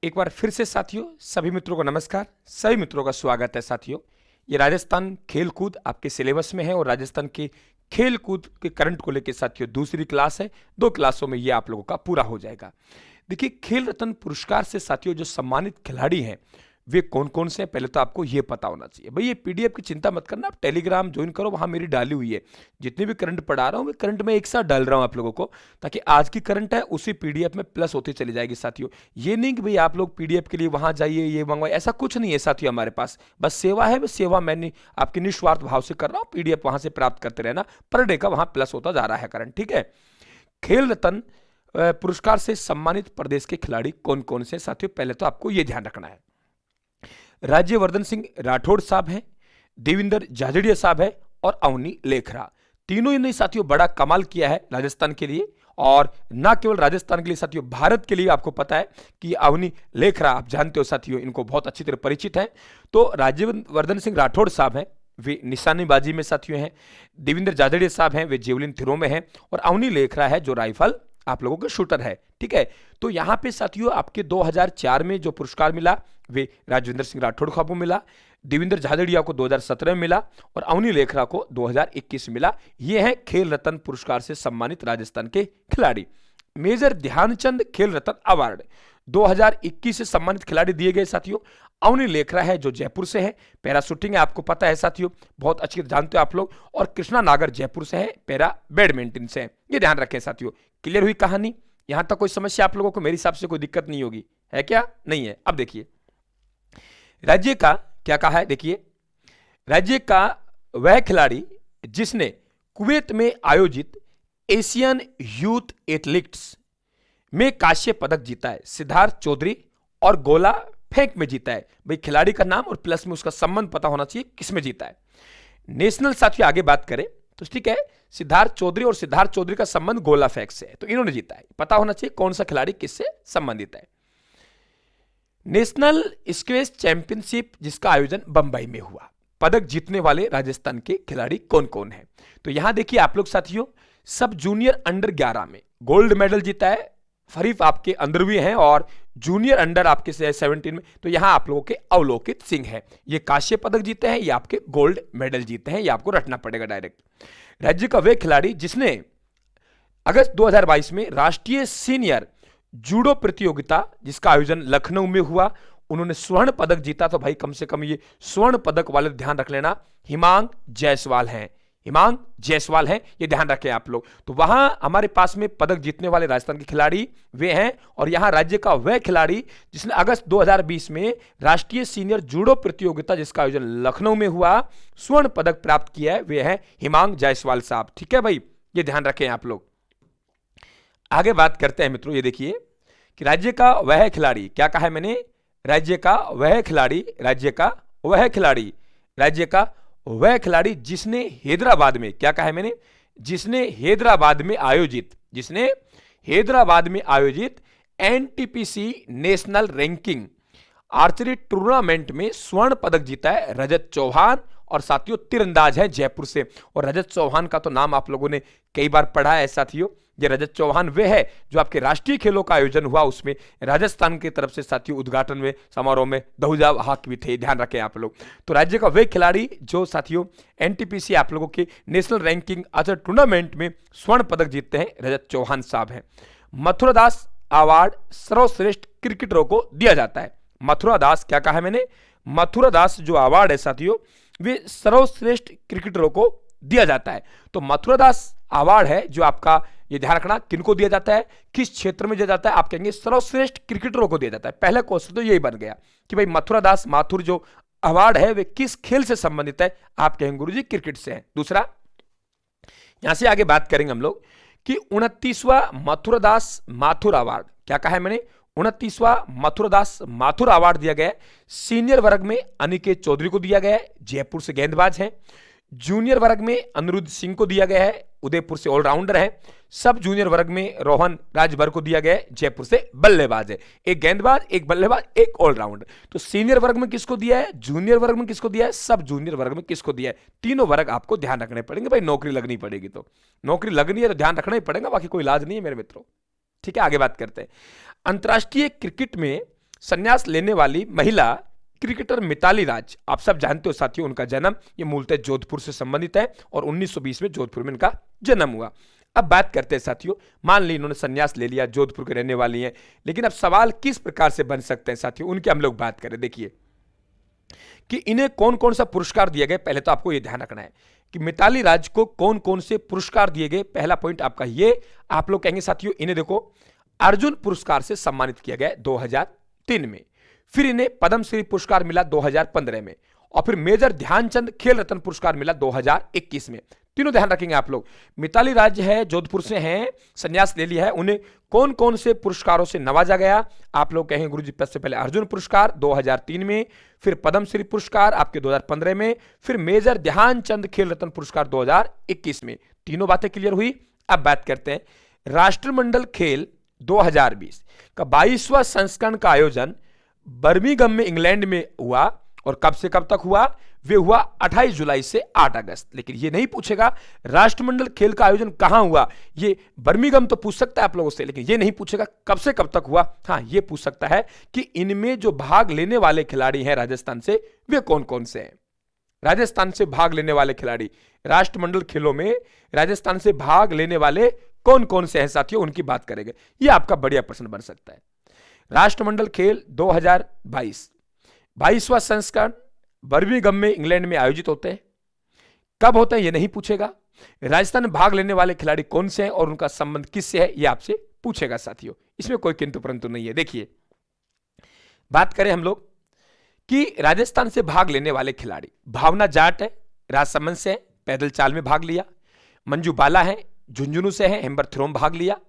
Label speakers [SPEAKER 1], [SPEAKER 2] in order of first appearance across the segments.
[SPEAKER 1] एक बार फिर से साथियों सभी मित्रों को नमस्कार, सभी मित्रों का स्वागत है। साथियों ये राजस्थान खेल कूद आपके सिलेबस में है और राजस्थान के खेल कूद के करंट को लेकर साथियों दूसरी क्लास है। 2 क्लासों में ये आप लोगों का पूरा हो जाएगा। देखिए, खेल रत्न पुरस्कार से साथियों जो सम्मानित खिलाड़ी हैं वे कौन कौन से हैं, पहले तो आपको ये पता होना चाहिए। भाई ये पीडीएफ की चिंता मत करना, आप टेलीग्राम ज्वाइन करो, वहां मेरी डाली हुई है। जितने भी करंट पढ़ा रहा हूं मैं करंट में एक साथ डाल रहा हूं आप लोगों को, ताकि आज की करंट है उसी पीडीएफ में प्लस होती चली जाएगी। साथियों ये नहीं कि भाई आप लोग पीडीएफ के लिए वहां जाइए ये मंगवाइए, ऐसा कुछ नहीं है साथियों। हमारे पास बस सेवा है, बस सेवा मैंने आपकी निस्वार्थ भाव से कर रहा हूं। पीडीएफ वहां से प्राप्त करते रहना, पर डे का वहां प्लस होता जा रहा है करंट। ठीक है, खेल रत्न पुरस्कार से सम्मानित प्रदेश के खिलाड़ी कौन कौन से साथियों, पहले तो आपको यह ध्यान रखना है। राज्यवर्धन सिंह राठौड़ साहब हैं, देवेंद्र झाझड़िया साहब है और अवनी लेखरा। तीनों ने साथियों बड़ा कमाल किया है राजस्थान के लिए, और ना केवल राजस्थान के लिए साथियों, भारत के लिए। आपको पता है कि अवनी लेखरा आप जानते हो साथियों, इनको बहुत अच्छी तरह परिचित हैं। तो राज्यवर्धन सिंह राठौड़ साहब हैं, वे निशानेबाजी में साथियों हैं। देवेंद्र झाझड़िया साहब हैं, वे जेवलिन थ्रो में हैं। और अवनी लेखरा है जो राइफल आप लोगों के शूटर है। ठीक है, तो यहां पे साथियों आपके 2004 में जो पुरस्कार मिला वे राजविंदर सिंह राठौड़ को मिला, देवेंद्र झाझड़िया को 2017 में मिला और अवनी लेखरा को 2021 में मिला। ये हैं खेल रत्न पुरस्कार से सम्मानित राजस्थान के खिलाड़ी। मेजर ध्यानचंद खेल रत्न अवार्ड 2021 से सम्मानित खिलाड़ी दिए गए साथियों। अवनी लेखरा है जो जयपुर से है, पैरा शूटिंग है आपको पता है साथियों, बहुत अच्छी जानते हो आप लोग। और कृष्णा नागर जयपुर से है, पैरा बैडमिंटन से है। ये ध्यान रखें साथियों। क्लियर हुई कहानी? यहां तक कोई समस्या आप लोगों को मेरे हिसाब से कोई दिक्कत नहीं होगी, है क्या? नहीं है। अब देखिए राज्य का क्या कहा है। देखिए, राज्य का वह खिलाड़ी जिसने कुवैत में आयोजित एशियन यूथ एथलीट्स में कांस्य पदक जीता है, सिद्धार्थ चौधरी, और गोला फेंक में जीता है। भाई खिलाड़ी का नाम और प्लस में उसका संबंध पता होना चाहिए, किसमें जीता है। नेशनल साथियों आगे बात करें तो ठीक है, सिद्धार्थ चौधरी और सिद्धार्थ चौधरी का संबंध गोला फेंक से है, तो इन्होंने जीता है। पता होना चाहिए कौन सा खिलाड़ी किससे संबंधित है। नेशनल स्क्वैश चैंपियनशिप जिसका आयोजन बंबई में हुआ, पदक जीतने वाले राजस्थान के खिलाड़ी कौन कौन है। तो यहां देखिए आप लोग साथियों, सब जूनियर अंडर 11 में गोल्ड मेडल जीता है फरीफ आपके अंदर भी हैं, और जूनियर अंडर आपके 17 में तो यहां आप लोगों के अवलोकित सिंह है, ये कांस्य पदक जीते हैं, ये आपके गोल्ड मेडल जीते हैं, ये आपको रटना पड़ेगा डायरेक्ट। राज्य का वे खिलाड़ी जिसने अगस्त 2022 में राष्ट्रीय सीनियर जूडो प्रतियोगिता जिसका आयोजन लखनऊ में हुआ, उन्होंने स्वर्ण पदक जीता। तो भाई कम से कम ये स्वर्ण पदक वाले ध्यान रख लेना, हिमांग जायसवाल हैं, हिमांग जायसवाल हैं, ये ध्यान रखें आप लोग। तो वहां हमारे पास में पदक जीतने वाले राजस्थान के खिलाड़ी वे हैं। और यहां राज्य का वह खिलाड़ी जिसने अगस्त 2020 में राष्ट्रीय सीनियर जूडो प्रतियोगिता जिसका आयोजन लखनऊ में हुआ स्वर्ण पदक प्राप्त किया है, वे हैं हिमांग जायसवाल साहब। ठीक है भाई, ये ध्यान रखें आप लोग। आगे बात करते हैं मित्रों, ये देखिए कि राज्य का वह खिलाड़ी, क्या कहा है मैंने, राज्य का वह खिलाड़ी, राज्य का वह खिलाड़ी, राज्य का वह खिलाड़ी जिसने हैदराबाद में, क्या कहा है मैंने, जिसने हैदराबाद में आयोजित, जिसने हैदराबाद में आयोजित NTPC national ranking archery tournament में स्वर्ण पदक जीता है, रजत चौहान। और साथियों तीरंदाज है जयपुर से, और रजत चौहान का तो नाम आप लोगों ने कई बार पढ़ा है साथियों। ये रजत चौहान वे है जो आपके राष्ट्रीय खेलों का आयोजन हुआ उसमें राजस्थान की तरफ से साथियों उद्घाटन में समारोह में दहुजा हाक भी थे, ध्यान रखें आप लोग। तो राज्य का वे खिलाड़ी जो साथियों एनटीपीसी आप लोगों के नेशनल रैंकिंग आर्चरी टूर्नामेंट में स्वर्ण पदक जीतते हैं, रजत चौहान साहब हैं। मथुरा दास अवार्ड सर्वश्रेष्ठ क्रिकेटरों को दिया जाता है। मथुरा दास, क्या कहा है मैंने, मथुरा दास जो अवार्ड है साथियों वे सर्वश्रेष्ठ क्रिकेटरों को दिया जाता है। तो मथुरा दास अवार्ड है जो आपका, ये ध्यान रखना किनको दिया जाता है, किस क्षेत्र में दिया जाता है, आप कहेंगे सर्वश्रेष्ठ क्रिकेटरों को दिया जाता है। पहला क्वेश्चन तो यही बन गया कि भाई मथुरा दास माथुर जो अवार्ड है वे किस खेल से संबंधित है, आप कहेंगे गुरुजी क्रिकेट से है। दूसरा, यहां से आगे बात करेंगे हम लोग कि 29वां मथुरा दास माथुर अवार्ड, क्या कहा है मैंने, 29वां मथुरा दास माथुर अवार्ड दिया गया है। सीनियर वर्ग में अनिकेत चौधरी को दिया गया है, जयपुर से गेंदबाज हैं। जूनियर वर्ग में अनिरुद्ध सिंह को दिया गया है, उदयपुर से ऑलराउंडर है। सब जूनियर वर्ग में रोहन राजभर को दिया गया है, जयपुर से बल्लेबाज है। एक गेंदबाज, एक बल्लेबाज, एक ऑलराउंडर। तो सीनियर वर्ग में किसको दिया है, जूनियर वर्ग में किसको दिया है, सब जूनियर वर्ग में किसको दिया है। तीनों वर्ग आपको ध्यान रखने पड़ेंगे भाई, नौकरी लगनी पड़ेगी तो नौकरी लगनी है तो ध्यान रखना ही पड़ेगा, बाकी कोई इलाज नहीं है मेरे मित्रों। ठीक है, आगे बात करते हैं। अंतर्राष्ट्रीय क्रिकेट में संन्यास लेने वाली महिला क्रिकेटर मिताली राज, आप सब जानते हो साथियों, उनका जन्म ये मूलतः जोधपुर से संबंधित है और 1920 में जोधपुर में इनका जन्म हुआ। अब बात करते हैं साथियों, मान ली इन्होंने संन्यास ले लिया, जोधपुर के रहने वाली हैं, लेकिन अब सवाल किस प्रकार से बन सकते हैं साथियों, उनके हम लोग बात करें। देखिए कि इन्हें कौन कौन सा पुरस्कार दिए गए, पहले तो आपको यह ध्यान रखना है कि मिताली राज को कौन कौन से पुरस्कार दिए गए। पहला पॉइंट आपका ये, आप लोग कहेंगे साथियों, इन्हें देखो अर्जुन पुरस्कार से सम्मानित किया गया 2003 में, फिर इन्हें पद्मश्री पुरस्कार मिला 2015 में, और फिर मेजर ध्यानचंद खेल रत्न पुरस्कार मिला 2021 में। तीनों ध्यान रखेंगे आप लोग। मिताली राज है, जोधपुर से हैं, संन्यास ले लिया है, उन्हें कौन कौन से पुरस्कारों से नवाजा गया, आप लोग कहेंगे गुरुजी सबसे पहले अर्जुन पुरस्कार 2003 में, फिर पद्मश्री पुरस्कार आपके 2015 में, फिर मेजर ध्यानचंद खेल रत्न पुरस्कार 2021 में। तीनों बातें क्लियर हुई। अब बात करते हैं राष्ट्रमंडल खेल 2020 का 22वां संस्करण का आयोजन बर्मिंघम में इंग्लैंड में हुआ, और कब से कब तक हुआ, वे हुआ 28 जुलाई से 8 अगस्त। लेकिन ये नहीं पूछेगा राष्ट्रमंडल खेल का आयोजन कहां हुआ, ये बर्मिंघम तो पूछ सकता है आप लोगों से, लेकिन ये नहीं पूछेगा कब से कब तक हुआ। हाँ, ये पूछ सकता है कि इनमें जो भाग लेने वाले खिलाड़ी हैं राजस्थान से, वे कौन कौन से हैं। राजस्थान से भाग लेने वाले खिलाड़ी, राष्ट्रमंडल खेलों में राजस्थान से भाग लेने वाले कौन कौन से हैं साथियों, उनकी बात करेंगे। ये आपका बढ़िया प्रश्न बन सकता है। राष्ट्रमंडल खेल 2022 22वां संस्करण बर्मिंघम में इंग्लैंड में आयोजित होते हैं। कब होते हैं ये नहीं पूछेगा। राजस्थान में भाग लेने वाले खिलाड़ी कौन से हैं और उनका संबंध किससे है, ये आपसे पूछेगा साथियों। इसमें कोई किंतु परंतु नहीं है। देखिए बात करें हम लोग कि राजस्थान से भाग लेने वाले खिलाड़ी, भावना जाट है, राजसमंद से है, पैदल चाल में भाग लिया। मंजू बाला है, झुंझुनू से है, हेम्बर थ्रो में भाग लिया।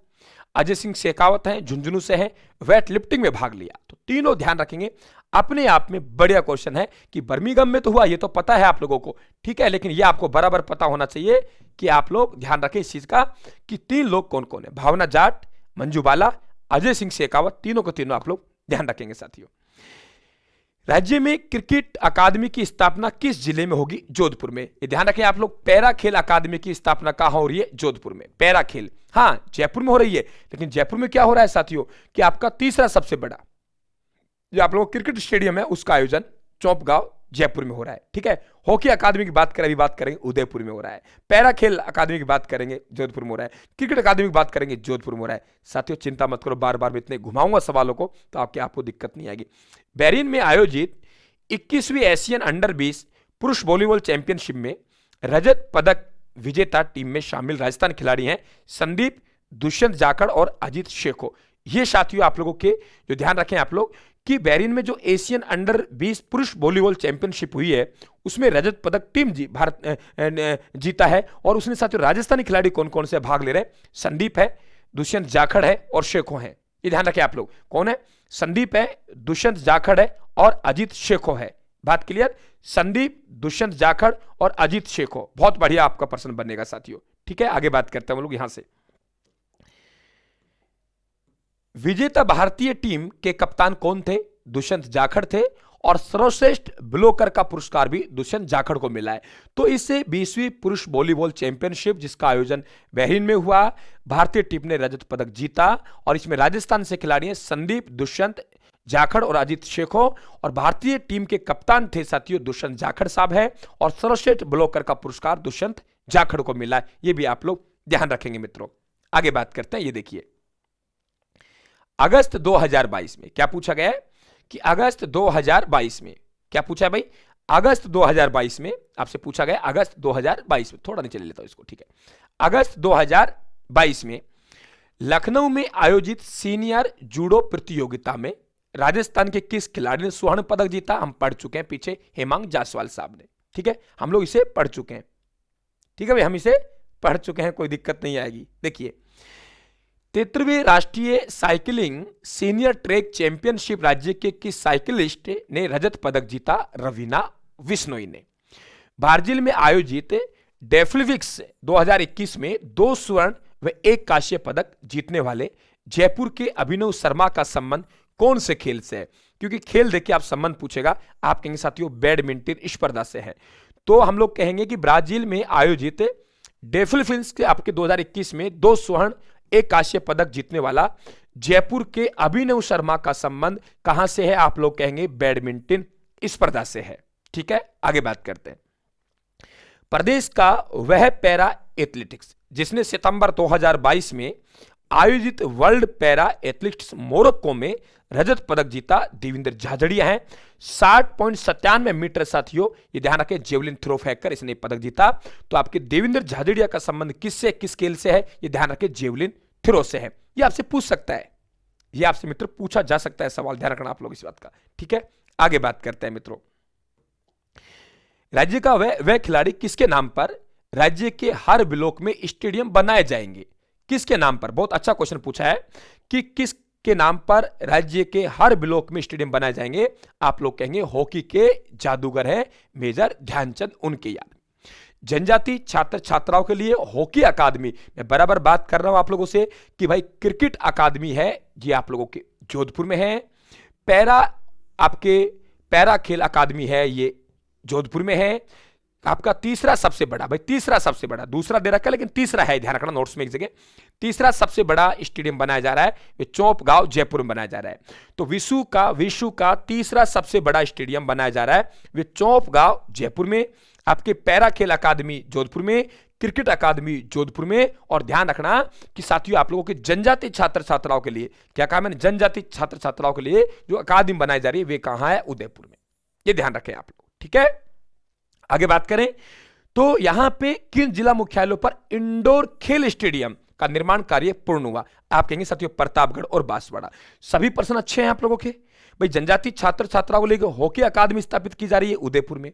[SPEAKER 1] अजय सिंह शेखावत हैं, झुंझुनू से हैं, वेट लिफ्टिंग में भाग लिया। तो तीनों ध्यान रखेंगे। अपने आप में बढ़िया क्वेश्चन है कि बर्मिंघम में तो हुआ, ये तो पता है आप लोगों को, ठीक है, लेकिन ये आपको बराबर पता होना चाहिए कि आप लोग ध्यान रखें इस चीज का कि 3 लोग कौन कौन है, भावना जाट, मंजू बाला, अजय सिंह शेखावत, तीनों को तीनों आप लोग ध्यान रखेंगे साथियों। राज्य में क्रिकेट अकादमी की स्थापना किस जिले में होगी, जोधपुर में। ये ध्यान रखें आप लोग, पैरा खेल अकादमी की स्थापना कहां हो रही है, जोधपुर में। पैरा खेल हाँ जयपुर में हो रही है, लेकिन जयपुर में क्या हो रहा है साथियों कि आपका तीसरा सबसे बड़ा जो आप लोगों क्रिकेट स्टेडियम है उसका आयोजन चौपगांव जयपुर में हो रहा है, ठीक है। हॉकी अकादमी की बात करें, अभी बात करेंगे, उदयपुर में हो रहा है। पैरा खेल अकादमी की बात करेंगे, जोधपुर में हो रहा है। क्रिकेट अकादमी की बात करेंगे, जोधपुर में हो रहा है। साथियों चिंता मत करो, बार बार मैं इतने घुमाऊंगा सवालों को तो आपको दिक्कत नहीं आएगी। बहरीन में आयोजित 21वीं एशियन अंडर 20 पुरुष वॉलीबॉल चैंपियनशिप में रजत पदक विजेता टीम में शामिल राजस्थान खिलाड़ी हैं संदीप, दुष्यंत जाखड़ और अजीत शेखो। ये साथियों आप लोगों के जो ध्यान रखें आप लोग कि बहरीन में जो एशियन अंडर 20 पुरुष वॉलीबॉल चैंपियनशिप हुई है उसमें रजत पदक टीम भारत जीता है, और उसमें साथियों राजस्थानी खिलाड़ी कौन कौन से भाग ले रहे हैं, संदीप है, दुष्यंत जाखड़ है और शेखो हैं। ये ध्यान रखें आप लोग, कौन है, संदीप है, दुष्यंत जाखड़ है और अजीत शेखो है। बात क्लियर, संदीप, दुष्यंत जाखड़ और अजीत शेखो। बहुत बढ़िया आपका प्रश्न बनेगा साथियों, ठीक है। आगे बात करते हैं हम लोग यहां से। विजेता भारतीय टीम के कप्तान कौन थे, दुष्यंत जाखड़ थे, और सर्वश्रेष्ठ ब्लोकर का पुरस्कार भी दुष्यंत जाखड़ को मिला है। तो इससे 20वीं पुरुष वॉलीबॉल चैंपियनशिप जिसका आयोजन बहरीन में हुआ, भारतीय टीम ने रजत पदक जीता, और इसमें राजस्थान से खिलाड़ी हैं संदीप, दुष्यंत जाखड़ और अजीत शेखो, और भारतीय टीम के कप्तान थे साथियों दुष्यंत जाखड़ साहब है, और सर्वश्रेष्ठ ब्लोकर का पुरस्कार दुष्यंत जाखड़ को मिला है। ये भी आप लोग ध्यान रखेंगे मित्रों। आगे बात करते हैं, ये देखिए अगस्त 2022 में क्या पूछा गया है कि अगस्त 2022 में क्या पूछा है भाई, अगस्त 2022 में आपसे पूछा गया, अगस्त 2022 में, थोड़ा नीचे ले लेता हूं इसको, ठीक है। अगस्त 2022 में लखनऊ में आयोजित सीनियर जूडो प्रतियोगिता में राजस्थान के किस खिलाड़ी ने स्वर्ण पदक जीता, हम पढ़ चुके हैं पीछे, हेमांग जायसवाल साहब ने, ठीक है, हम लोग इसे पढ़ चुके हैं, ठीक है भाई, हम इसे पढ़ चुके हैं, कोई दिक्कत नहीं आएगी। देखिए 73वें राष्ट्रीय साइकिलिंग सीनियर ट्रैक चैंपियनशिप राज्य के किस साइकिलिस्ट ने रजत पदक जीता, रवीना विश्नोई ने। ब्राजील में आयोजित डेफलिविक्स 2021 में 2 स्वर्ण व 1 कांस्य पदक जीतने वाले जयपुर के अभिनव शर्मा का संबंध कौन से खेल से है, क्योंकि खेल देखिए आप संबंध पूछेगा, आप कहेंगे साथियों बैडमिंटन स्पर्धा से है, तो हम लोग कहेंगे कि ब्राजील में आयोजित डेफलिविक्स के आपके 2021 में 2 स्वर्ण 1 कांस्य पदक जीतने वाला जयपुर के अभिनव शर्मा का संबंध कहां से है? आप लोग कहेंगे बैडमिंटन स्पर्धा से है। ठीक है, आगे बात करते हैं। प्रदेश का वह पैरा एथलेटिक्स जिसने सितंबर 2022 में आयोजित वर्ल्ड पैरा एथलेटिक्स मोरक्को में रजत पदक जीता, देवेंद्र झाझड़िया हैं। 60.97 मीटर साथियों, ये ध्यान रखें, जेवलिन थ्रो फेंककर इसने पदक जीता। तो आपके देवेंद्र झाझड़िया का संबंध किससे, किस खेल से है? ये ध्यान रखें, जेवलिन थ्रो से है। ये आपसे पूछ सकता है, ये आपसे मित्र पूछा जा सकता है सवाल, ध्यान रखना आप लोग इस बात का। ठीक है, आगे बात करते हैं मित्रों। राज्य का वह खिलाड़ी किसके नाम पर राज्य के हर ब्लॉक में स्टेडियम बनाए जाएंगे? किसके नाम पर? बहुत अच्छा क्वेश्चन पूछा है कि किसके नाम पर राज्य के हर ब्लॉक में स्टेडियम बनाए जाएंगे? आप लोग कहेंगे हॉकी के जादूगर हैं मेजर ध्यानचंद, उनके याद। जनजाति छात्र छात्राओं के लिए हॉकी अकादमी, मैं बराबर बात कर रहा हूं आप लोगों से कि भाई क्रिकेट अकादमी है, ये आप लोगों के जोधपुर में है। पैरा खेल अकादमी है, ये जोधपुर में है। आपका तीसरा सबसे बड़ा, भाई तीसरा सबसे बड़ा, दूसरा दे रखा है लेकिन तीसरा है, ध्यान रखना नोट्स में एक जगह, तीसरा सबसे बड़ा स्टेडियम बनाया जा रहा है, वे चौपगांव जयपुर में बनाया जा रहा है। तो विश्व का तीसरा सबसे बड़ा स्टेडियम बनाया जा रहा है, वे चौपगांव जयपुर में। आपके पैरा खेल अकादमी जोधपुर में, क्रिकेट अकादमी जोधपुर में। और ध्यान रखना कि साथियों आप लोगों के जनजाति छात्र छात्राओं के लिए, क्या कहा मैंने, जनजाति छात्र छात्राओं के लिए जो अकादमी बनाई जा रही है वे कहां है? उदयपुर में। ये ध्यान रखें आप लोग। ठीक है, आगे बात करें तो यहां पे किन जिला मुख्यालयों पर इंडोर खेल स्टेडियम का निर्माण कार्य पूर्ण हुआ? आप कहेंगे साथियों प्रतापगढ़ और बांसवाड़ा। सभी प्रश्न अच्छे हैं आप लोगों के। भाई जनजाति छात्र छात्राओं को लेकर हॉकी अकादमी स्थापित की जा रही है उदयपुर में।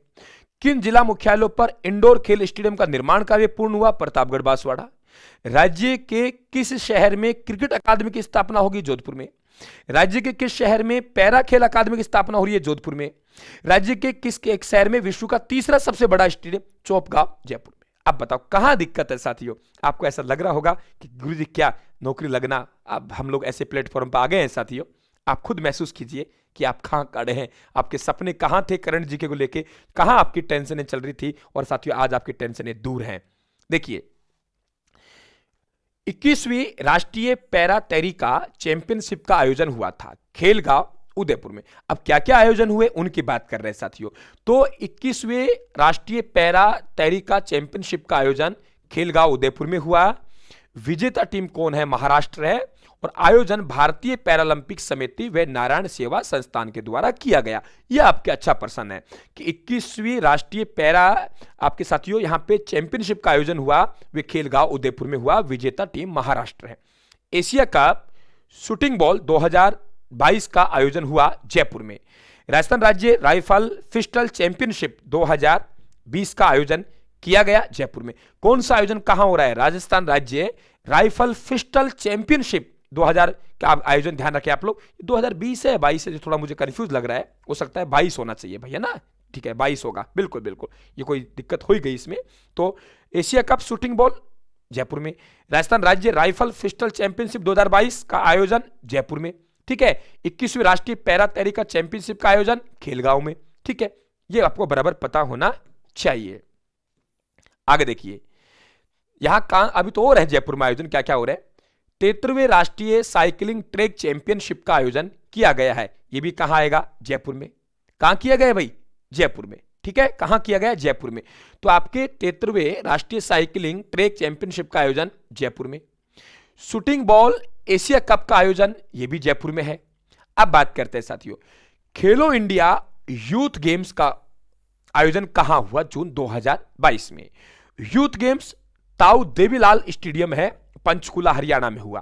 [SPEAKER 1] किन जिला मुख्यालयों पर इंडोर खेल स्टेडियम का निर्माण कार्य पूर्ण हुआ? प्रतापगढ़ बांसवाड़ा। राज्य के किस शहर में क्रिकेट अकादमी की स्थापना होगी? जोधपुर में। राज्य के किस शहर में पैरा खेल अकादमी की स्थापना हो रही है? जोधपुर में। राज्य के किस एक शहर में विश्व का तीसरा सबसे बड़ा स्टेडियम? चौपगांव जयपुर में। अब बताओ कहां दिक्कत है साथियों? आपको ऐसा लग रहा होगा कि गुरुजी क्या नौकरी लगना, अब हम लोग ऐसे प्लेटफॉर्म पर आ गए हैं साथियों। आप खुद महसूस कीजिए कि आप कहां खड़े हैं, आपके सपने कहां थे करंट जीके को लेके, कहां आपकी टेंशनें चल रही थी, और साथियों आज आपकी टेंशनें दूर हैं। देखिए 21वीं राष्ट्रीय पैरा तैरीका चैंपियनशिप का आयोजन हुआ था खेलगांव उदयपुर में। अब क्या क्या आयोजन हुए उनकी बात कर रहे हैं साथियों। तो 21वें राष्ट्रीय पैरा तैरीका चैंपियनशिप का आयोजन खेलगांव उदयपुर में हुआ। विजेता टीम कौन है? महाराष्ट्र है। और आयोजन भारतीय पैरालंपिक समिति व नारायण सेवा संस्थान के द्वारा किया गया। यह आपके अच्छा प्रश्न है कि 21वीं राष्ट्रीय पैरा आपके साथियों यहां पे चैंपियनशिप का आयोजन हुआ, वे खेलगांव उदयपुर में हुआ। विजेता टीम महाराष्ट्र है। एशिया कप शूटिंग बॉल 2022 का आयोजन हुआ जयपुर में। राजस्थान राज्य राइफल पिस्टल चैंपियनशिप 2020 का आयोजन किया गया जयपुर में। कौन सा आयोजन कहां हो रहा है? राजस्थान राज्य राइफल पिस्टल चैंपियनशिप 2000 का आयोजन, ध्यान रखें आप लोग। 2020 है 22 है, जो थोड़ा मुझे कंफ्यूज लग रहा है, हो सकता है 22 होना चाहिए भैया ना। ठीक है 22 होगा, बिल्कुल बिल्कुल, ये कोई दिक्कत हो ही गई इसमें। तो Asia cup shooting ball Jaipur में। राजस्थान राज्य राइफल पिस्टल चैंपियनशिप 2022 का आयोजन जयपुर में। ठीक है, 21वीं राष्ट्रीय पैरा तैरीका चैंपियनशिप का आयोजन खेलगांव में। ठीक है, ये आपको बराबर पता होना चाहिए। आगे देखिए यहां कहां अभी तो और है जयपुर में आयोजन, क्या क्या हो रहा है? 73वें राष्ट्रीय साइकिलिंग ट्रैक चैंपियनशिप का आयोजन किया गया है। यह भी कहां आएगा? जयपुर में। कहां किया गया भाई? जयपुर में। ठीक है, कहां किया गया? जयपुर में। तो आपके 73वें राष्ट्रीय साइकिलिंग ट्रैक चैंपियनशिप का आयोजन जयपुर में। शूटिंग बॉल एशिया कप का आयोजन यह भी जयपुर में है। अब बात करते हैं साथियों, खेलो इंडिया यूथ गेम्स का आयोजन कहां हुआ? जून 2022 में। यूथ गेम्स ताऊ देवीलाल स्टेडियम है, पंचकुला हरियाणा में हुआ।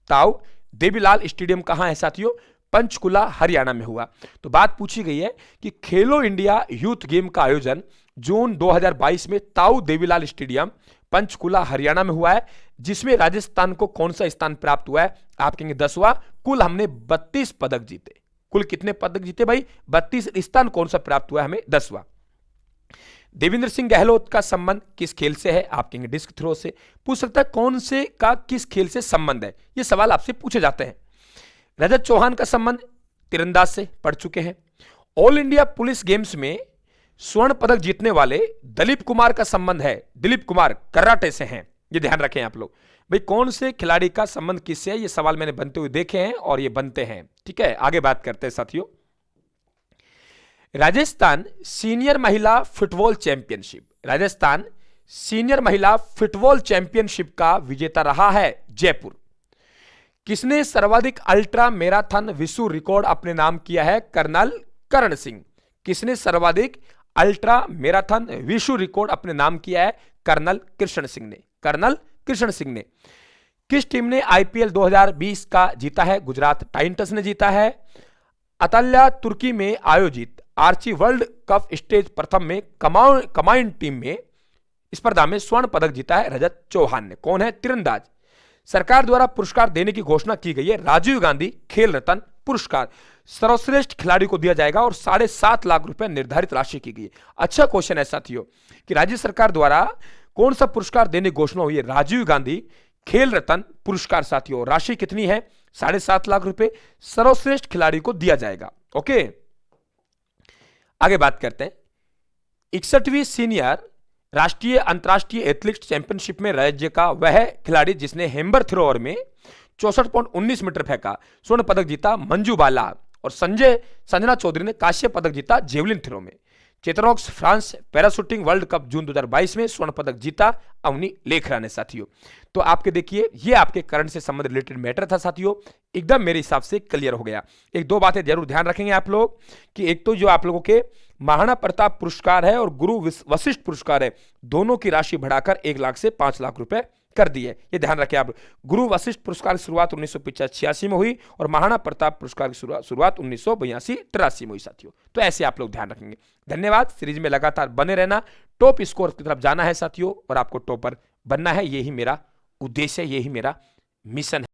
[SPEAKER 1] ताऊ देवीलाल स्टेडियम कहां है साथियों? पंचकुला हरियाणा में हुआ। तो बात पूछी गई है कि खेलो इंडिया यूथ गेम का आयोजन जून 2022 में ताऊ देवीलाल स्टेडियम पंचकुला हरियाणा में हुआ है, जिसमें राजस्थान को कौन सा स्थान प्राप्त हुआ है? आप कहेंगे 10वां। कुल हमने 32 पदक जीते। कुल कितने पदक जीते भाई? 32। स्थान कौन सा प्राप्त हुआ है हमें? 10वां। देवेंद्र सिंह गहलोत का संबंध किस खेल से है? आप कहेंगे डिस्क थ्रो से। पूछ सकता है कौन से का किस खेल से संबंध है, ये सवाल आपसे पूछे जाते हैं। रजत चौहान का संबंध तीरंदाज से, पढ़ चुके हैं। ऑल इंडिया पुलिस गेम्स में स्वर्ण पदक जीतने वाले दिलीप कुमार का संबंध है, दिलीप कुमार कराटे से हैं, ये ध्यान रखें आप लोग। भाई कौन से खिलाड़ी का संबंध किससे है, ये सवाल मैंने बनते हुए देखे हैं और ये बनते हैं। ठीक है, आगे बात करते हैं साथियों। राजस्थान सीनियर महिला फुटबॉल चैंपियनशिप, राजस्थान सीनियर महिला फुटबॉल चैंपियनशिप का विजेता रहा है जयपुर। किसने सर्वाधिक अल्ट्रा मैराथन विश्व रिकॉर्ड अपने नाम किया है? कर्नल करण सिंह। किसने सर्वाधिक अल्ट्रा मैराथन विश्व रिकॉर्ड अपने नाम किया है? कर्नल कृष्ण सिंह ने, कर्नल कृष्ण सिंह ने। किस टीम ने आईपीएल 2020 का जीता है? गुजरात टाइटंस ने जीता है। अताल्या तुर्की में आयोजित आर्ची वर्ल्ड कप स्टेज प्रथम में कमांड टीम में स्पर्धा में स्वर्ण पदक जीता है रजत चौहान ने। कौन है? तीरंदाज। सरकार द्वारा पुरस्कार देने की घोषणा की गई है, राजीव गांधी खेल रत्न पुरस्कार सर्वश्रेष्ठ खिलाड़ी को दिया जाएगा और 7.5 लाख रुपए निर्धारित राशि की गई। अच्छा क्वेश्चन है साथियों कि राज्य सरकार द्वारा कौन सा पुरस्कार देने की घोषणा हुई है? राजीव गांधी खेल रत्न पुरस्कार। साथियों राशि कितनी है? 7.5 लाख रुपए सर्वश्रेष्ठ खिलाड़ी को दिया जाएगा। ओके, आगे बात करते हैं। 61वीं सीनियर राष्ट्रीय अंतरराष्ट्रीय एथलेटिक्स चैंपियनशिप में राज्य का वह खिलाड़ी जिसने हैम्बर थ्रोअर में 64.19 मीटर फेंका स्वर्ण पदक जीता, मंजू बाला। और संजना चौधरी ने कांस्य पदक जीता जेवलिन थ्रो में। चेतरॉक्स फ्रांस पैराशूटिंग वर्ल्ड कप जून 2022 में स्वर्ण पदक जीता अवनी लेखरा ने। साथियों तो आपके देखिए ये आपके करंट से संबंधित रिलेटेड मैटर था साथियों, एकदम मेरे हिसाब से क्लियर हो गया। एक दो बातें जरूर ध्यान रखेंगे आप लोग कि एक तो जो आप लोगों के महाराणा प्रताप पुरस्कार है और गुरु वशिष्ठ पुरस्कार है, दोनों की राशि बढ़ाकर 1 लाख से 5 लाख रुपए कर दी है, ये ध्यान रखें आप। गुरु वशिष्ठ पुरस्कार की शुरुआत 1985-86 में हुई और महाराणा प्रताप पुरस्कार की शुरुआत 1982-83 में हुई साथियों। तो ऐसे आप लोग ध्यान रखेंगे। धन्यवाद। सीरीज में लगातार बने रहना, टॉप स्कोर की तरफ जाना है साथियों और आपको टॉपर बनना है, यही मेरा उद्देश्य है, यही मेरा मिशन है।